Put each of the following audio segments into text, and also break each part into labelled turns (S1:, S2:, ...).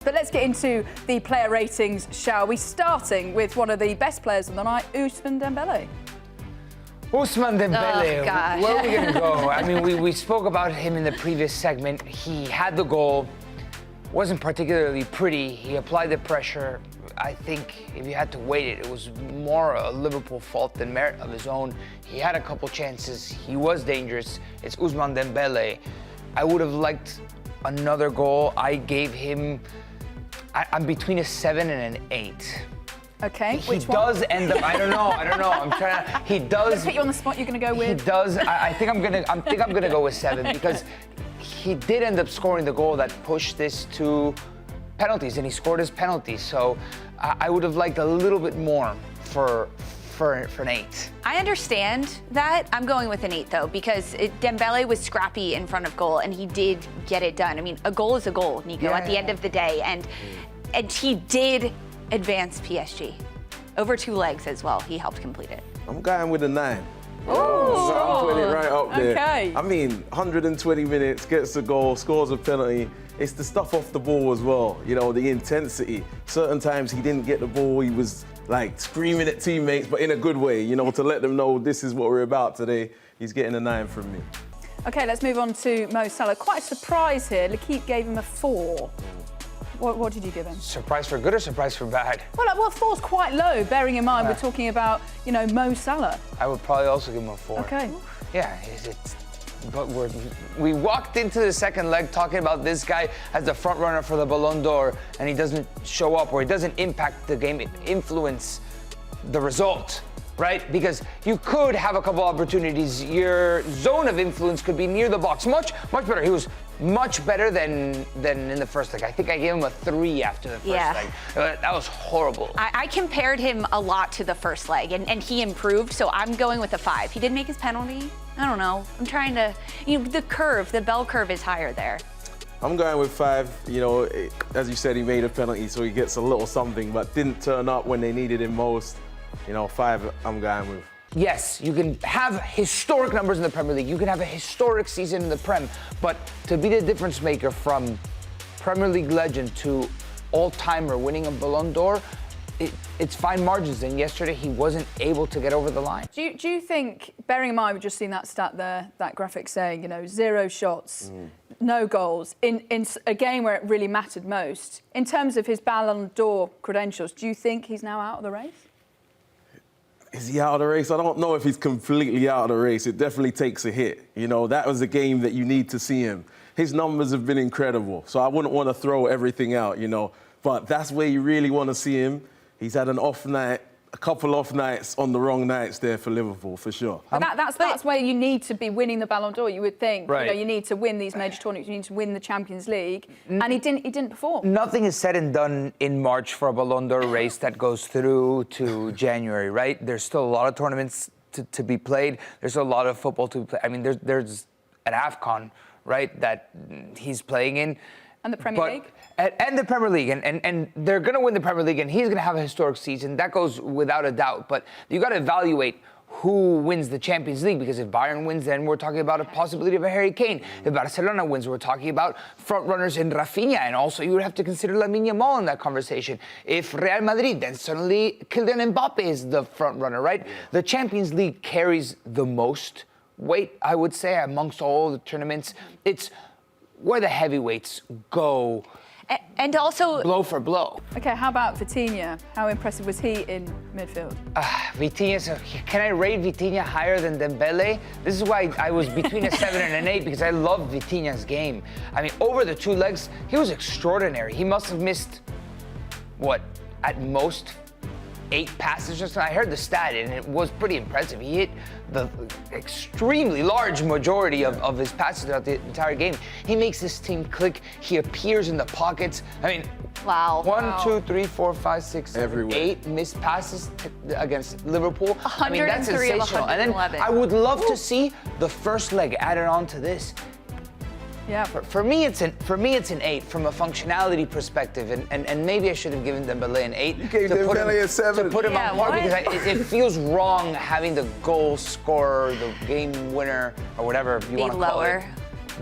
S1: But let's get into the player ratings, shall we? Starting with one of the best players of the night, Ousmane Dembélé.
S2: Ousmane Dembélé,
S1: Oh,
S2: where are we going to go? I mean, we spoke about him in the previous segment. He had the goal, wasn't particularly pretty. He applied the pressure. I think if you had to weight it, it was more a Liverpool fault than merit of his own. He had a couple chances. He was dangerous. It's Ousmane Dembélé. I would have liked another goal. I gave him... I'm between a 7 and an 8.
S1: Okay,
S2: He does end up. I don't know. I'm trying to. He does.
S1: Let's put you on the spot. You're going to go with.
S2: He does. I think I'm gonna go with 7 because he did end up scoring the goal that pushed this to penalties, and he scored his penalties. So I would have liked a little bit more for an 8.
S3: I understand that. I'm going with an 8 though, because Dembélé was scrappy in front of goal and he did get it done. I mean, a goal is a goal, Nico, at the end of the day, and he did advance PSG over 2 legs as well. He helped complete it.
S4: I'm going with a 9.
S1: Oh,
S4: So I'm putting it right up there.
S1: Okay.
S4: I mean, 120 minutes, gets the goal, scores a penalty. It's the stuff off the ball as well, you know, the intensity. Certain times he didn't get the ball, he was like screaming at teammates, but in a good way, you know, to let them know this is what we're about today. He's getting a 9 from me.
S1: Okay, let's move on to Mo Salah. Quite a surprise here. L'Équipe gave him a 4. What did you give him?
S2: Surprise for good or surprise for bad?
S1: Well, 4's quite low, bearing in mind we're talking about, you know, Mo Salah.
S2: I would probably also give him a 4.
S1: Okay.
S2: Yeah, but we walked into the second leg talking about this guy as the front runner for the Ballon d'Or, and he doesn't show up or he doesn't impact the game, influence the result, right? Because you could have a couple opportunities. Your zone of influence could be near the box. Much better. He was much better than in the first leg. I think I gave him a 3 after the first leg. That was horrible.
S3: I compared him a lot to the first leg, and he improved, so I'm going with a 5. He did make his penalty. I don't know. I'm trying to, the bell curve is higher there.
S4: I'm going with 5. You know, as you said, he made a penalty, so he gets a little something, but didn't turn up when they needed him most. You know, 5 I'm going with.
S2: Yes, you can have historic numbers in the Premier League. You can have a historic season in the Prem, but to be the difference maker from Premier League legend to all-timer winning a Ballon d'Or, it's fine margins, and yesterday he wasn't able to get over the line.
S1: Do you think, bearing in mind we've just seen that stat there, that graphic saying, you know, 0 shots, no goals, in a game where it really mattered most, in terms of his Ballon d'Or credentials, do you think he's now out of the race?
S4: Is he out of the race? I don't know if he's completely out of the race. It definitely takes a hit. You know, that was a game that you need to see him. His numbers have been incredible, so I wouldn't want to throw everything out, you know. But that's where you really want to see him. He's had an off night, a couple off nights on the wrong nights there for Liverpool, for sure.
S1: But that's where you need to be winning the Ballon d'Or, you would think.
S2: Right.
S1: You know, you need to win these major tournaments, you need to win the Champions League, and he didn't perform.
S2: Nothing is said and done in March for a Ballon d'Or race that goes through to January, right? There's still a lot of tournaments to be played. There's a lot of football to be played. I mean, there's an AFCON, right, that he's playing in.
S1: And the Premier League?
S2: And the Premier League. And they're going to win the Premier League, and he's going to have a historic season. That goes without a doubt. But you got to evaluate who wins the Champions League, because if Bayern wins, then we're talking about a possibility of a Harry Kane. If Barcelona wins, we're talking about front runners in Rafinha, and also you would have to consider Lamine Yamal in that conversation. If Real Madrid, then suddenly Kylian Mbappe is the front runner, right? The Champions League carries the most weight, I would say, amongst all the tournaments. It's where the heavyweights go.
S3: And also...
S2: blow for blow.
S1: Okay, how about Vitinha? How impressive was he in midfield?
S2: Vitinha, can I rate Vitinha higher than Dembélé? This is why I was between a 7 and an 8, because I love Vitinha's game. I mean, over the 2 legs, he was extraordinary. He must have missed, what, at most 8 passes or something. I heard the stat, and it was pretty impressive. He hit the extremely large majority of his passes throughout the entire game. He makes this team click. He appears in the pockets. I mean,
S3: wow.
S2: 1, 2, 3, 4, 5, 6, 7,
S4: Everywhere.
S2: 8 missed passes against Liverpool.
S3: 103
S2: I mean, that's sensational.
S3: of
S2: And then
S3: 111.
S2: I would love to see the first leg added on to this.
S1: Yeah.
S2: For me, it's an 8 from a functionality perspective, and maybe I should have given Dembélé an 8.
S4: You gave Dembélé a 7.
S2: To put him on par, because it feels wrong having the goal scorer, the game winner, or whatever you want to call it,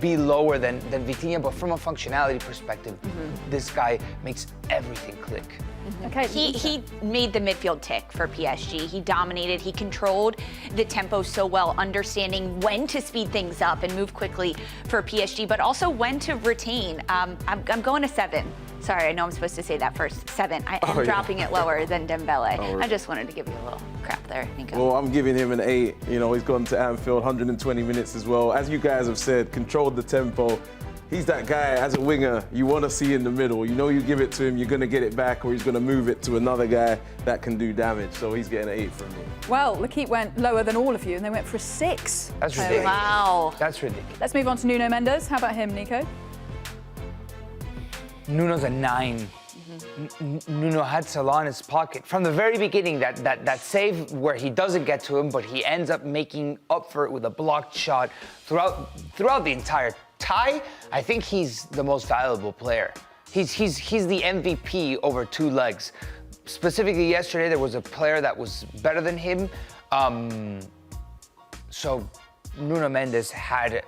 S2: be lower than Vitinha, but from a functionality perspective, this guy makes everything click.
S1: Okay.
S3: He made the midfield tick for PSG. He dominated. He controlled the tempo so well, understanding when to speed things up and move quickly for PSG, but also when to retain. I'm going to 7. Sorry, I know I'm supposed to say that first. 7. I am dropping it lower than Dembélé.
S4: Oh,
S3: I just wanted to give you a little crap there, Nico.
S4: Well, I'm giving him an 8. You know, he's gone to Anfield, 120 minutes as well. As you guys have said, controlled the tempo. He's that guy, as a winger, you want to see in the middle. You know you give it to him, you're going to get it back, or he's going to move it to another guy that can do damage. So he's getting an 8 from me.
S1: Well, L'Equipe went lower than all of you, and they went for a 6.
S2: That's ridiculous.
S3: Wow.
S2: That's ridiculous.
S1: Let's move on to Nuno Mendes. How about him, Nico?
S2: Nuno's a 9. Nuno had Salah in his pocket from the very beginning. That save where he doesn't get to him, but he ends up making up for it with a blocked shot throughout the entire tie. I think he's the most valuable player. He's the MVP over 2 legs. Specifically yesterday, there was a player that was better than him. So Nuno Mendes had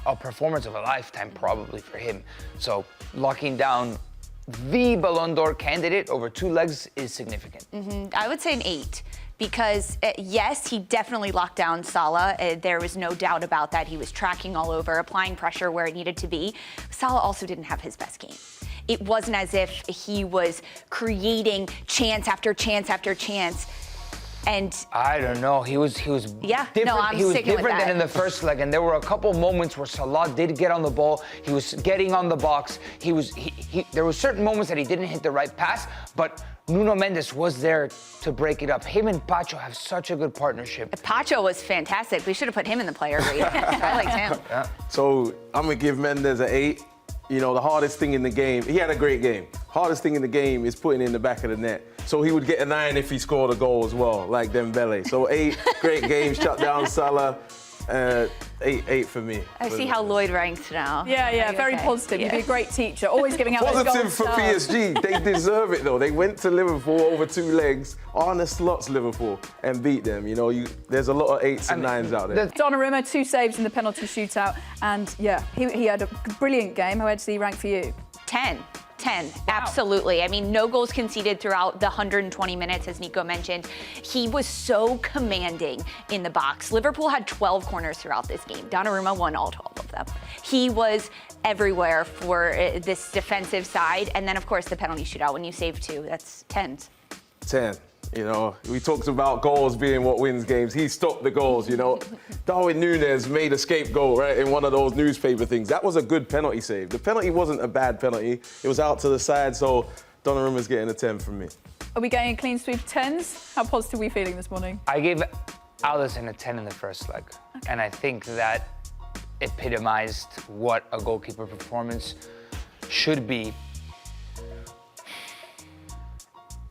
S2: a performance of a lifetime probably for him. So locking down the Ballon d'Or candidate over 2 legs is significant.
S3: I would say an 8 because, yes, he definitely locked down Salah. There was no doubt about that. He was tracking all over, applying pressure where it needed to be. Salah also didn't have his best game. It wasn't as if he was creating chance after chance after chance. And
S2: I don't know. He was
S3: Yeah,
S2: different.
S3: no, I'm
S2: he was
S3: sticking with
S2: different than
S3: that.
S2: in the first leg, and there were a couple moments where Salah did get on the ball. He was getting on the box. There were certain moments that he didn't hit the right pass, but Nuno Mendes was there to break it up. Him and Pacho have such a good partnership.
S3: Pacho was fantastic. We should have put him in the player grade. I liked him.
S2: Yeah.
S4: So I'm going to give Mendes an 8. You know, the hardest thing in the game, he had a great game. Hardest thing in the game is putting it in the back of the net. So he would get a 9 if he scored a goal as well, like Dembélé. So 8, great game, shut down Salah. 8 for me.
S3: I see how Lloyd ranks now.
S1: Yeah,
S3: Are you
S1: very
S3: okay?
S1: positive.
S3: Yeah.
S1: You'd be a great teacher, always giving out those gold
S4: Positive for
S1: stars.
S4: PSG. They deserve it, though. They went to Liverpool over 2 legs. Arne slots Liverpool and beat them. You know, there's a lot of 8s and 9s out there.
S1: Donnarumma, 2 saves in the penalty shootout, and yeah, he had a brilliant game. How does he rank for you?
S3: 10, absolutely. I mean, no goals conceded throughout the 120 minutes, as Nico mentioned. He was so commanding in the box. Liverpool had 12 corners throughout this game. Donnarumma won all 12 of them. He was everywhere for this defensive side. And then, of course, the penalty shootout. When you save 2, that's 10s.
S4: 10. You know, we talked about goals being what wins games. He stopped the goals, you know. Darwin Núñez made a scapegoat, right, in one of those newspaper things. That was a good penalty save. The penalty wasn't a bad penalty. It was out to the side, so Donnarumma's getting a 10 from me.
S1: Are we getting a clean sweep of 10s? How positive are we feeling this morning?
S2: I gave Alisson a 10 in the first leg, and I think that epitomized what a goalkeeper performance should be.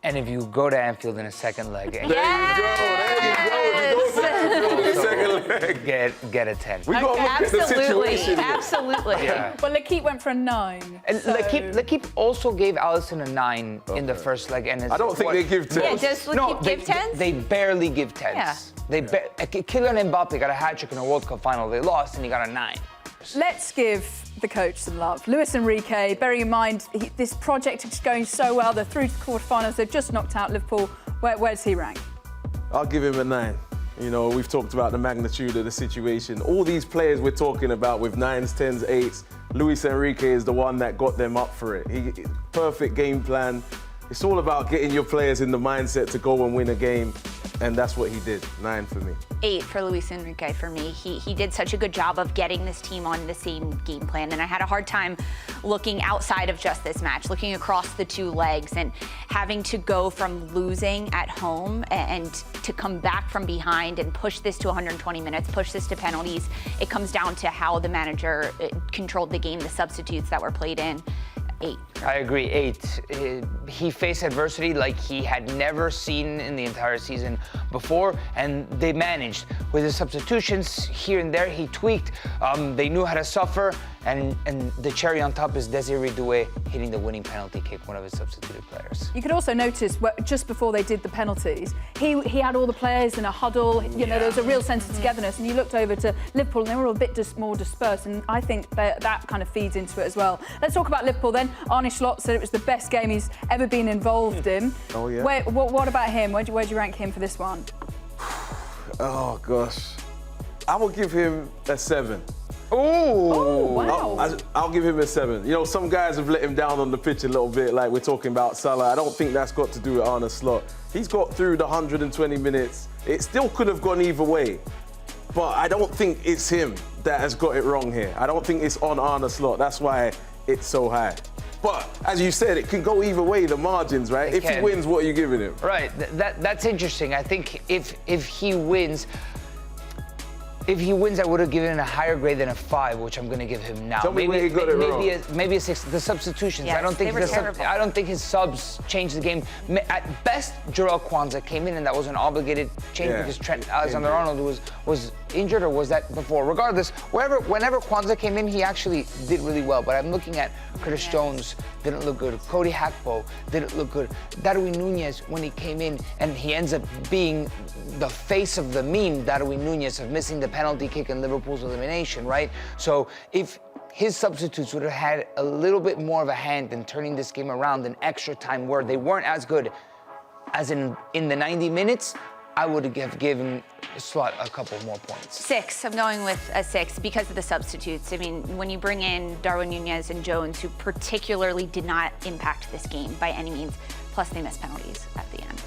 S2: And if you go to Anfield in a second leg, and
S4: There you go. In the second leg.
S2: get a 10.
S4: We got to look at the situation.
S3: Absolutely.
S2: Yeah.
S1: Well, L'Equipe went for a 9.
S2: And
S1: so-
S2: L'Equipe also gave Alisson a 9 in the first leg. And it's
S4: I don't think
S2: what-
S4: they give 10s.
S3: Yeah, does L'Equipe give 10s?
S2: They barely give 10s.
S3: Yeah.
S2: Kylian Mbappe got a hat-trick in a World Cup final. They lost, and he got a 9.
S1: Let's give the coach some love. Luis Enrique, bearing in mind this project is going so well. They're through to the quarterfinals. They've just knocked out Liverpool. Where does he rank?
S4: I'll give him a 9. You know, we've talked about the magnitude of the situation. All these players we're talking about with 9s, 10s, 8s, Luis Enrique is the one that got them up for it. Perfect game plan. It's all about getting your players in the mindset to go and win a game, and that's what he did. 9 for me.
S3: 8 for Luis Enrique for me. He did such a good job of getting this team on the same game plan, and I had a hard time looking outside of just this match, looking across the 2 legs and having to go from losing at home and to come back from behind and push this to 120 minutes, push this to penalties. It comes down to how the manager controlled the game, the substitutes that were played in. 8.
S2: I agree, 8. He faced adversity like he had never seen in the entire season before, and they managed. With his substitutions here and there, he tweaked. They knew how to suffer, and the cherry on top is Desiree Doué hitting the winning penalty kick, one of his substituted players.
S1: You could also notice just before they did the penalties, he had all the players in a huddle. You know, there was a real sense of togetherness, and you looked over to Liverpool, and they were a bit more dispersed, and I think that kind of feeds into it as well. Let's talk about Liverpool then. Arne said it was the best game he's ever been involved in.
S4: Oh, yeah.
S1: What about him? Where do you rank him for this one?
S4: Oh, gosh. I will give him a 7.
S1: Oh, wow.
S4: I'll give him a 7. You know, some guys have let him down on the pitch a little bit, like we're talking about Salah. I don't think that's got to do with Arne Slot. He's got through the 120 minutes. It still could have gone either way, but I don't think it's him that has got it wrong here. I don't think it's on Arne Slot. That's why it's so high. But as you said, it can go either way, the margins, right? If he wins, what are you giving him?
S2: Right, that's interesting. I think if he wins, I would have given him a higher grade than a 5, which I'm going to give him now.
S4: Tell me where you got it wrong.
S2: Maybe a 6. The substitutions.
S3: Yes,
S2: I don't think
S3: I
S2: don't think his subs changed the game. At best, Jarrell Kwanzaa came in, and that was an obligated change because Trent Alexander-Arnold was injured, or was that before? Regardless, whenever Kwanzaa came in, he actually did really well. But I'm looking at Curtis Jones, didn't look good. Cody Hakpo didn't look good. Darwin Núñez, when he came in, and he ends up being the face of the meme, Darwin Núñez, of missing the penalty kick in Liverpool's elimination, right? So if his substitutes would have had a little bit more of a hand in turning this game around in extra time, where they weren't as good as in the 90 minutes, I would have given Slot a couple more points.
S3: 6. I'm going with a 6 because of the substitutes. I mean, when you bring in Darwin Núñez and Jones, who particularly did not impact this game by any means, plus they missed penalties at the end.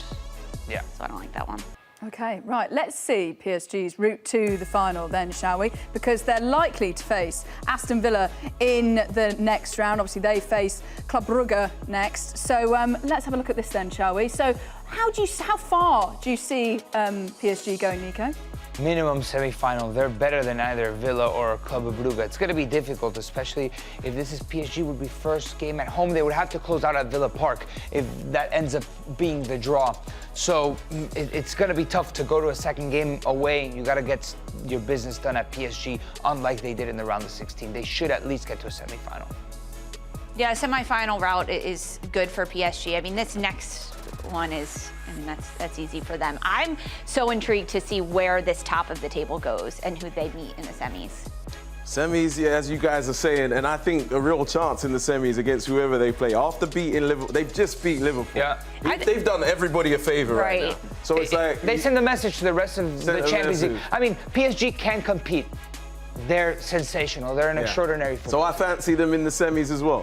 S2: Yeah.
S3: So I don't like that one.
S1: Okay, right, let's see PSG's route to the final then, shall we? Because they're likely to face Aston Villa in the next round. Obviously, they face Club Brugge next. So let's have a look at this then, shall we? So how far do you see PSG going, Nico?
S2: Minimum semi-final. They're better than either Villa or Club Brugge. It's going to be difficult, especially if this is PSG would be first game at home. They would have to close out at Villa Park if that ends up being the draw. So it's going to be tough to go to a second game away. You got to get your business done at PSG, unlike they did in the round of 16. They should at least get to a semi-final.
S3: Yeah, semi-final route is good for PSG. I mean, this next one is, I mean, that's easy for them. I'm so intrigued to see where this top of the table goes and who they meet in the semis.
S4: Semis, yeah, as you guys are saying, and I think a real chance in the semis against whoever they play. After beating Liverpool, they've just beat Liverpool.
S2: Yeah.
S4: They've done everybody a favour right now. So it's like...
S2: They send a message to the rest of the Champions League. I mean, PSG can compete. They're sensational. They're an extraordinary football.
S4: So I fancy them in the semis as well.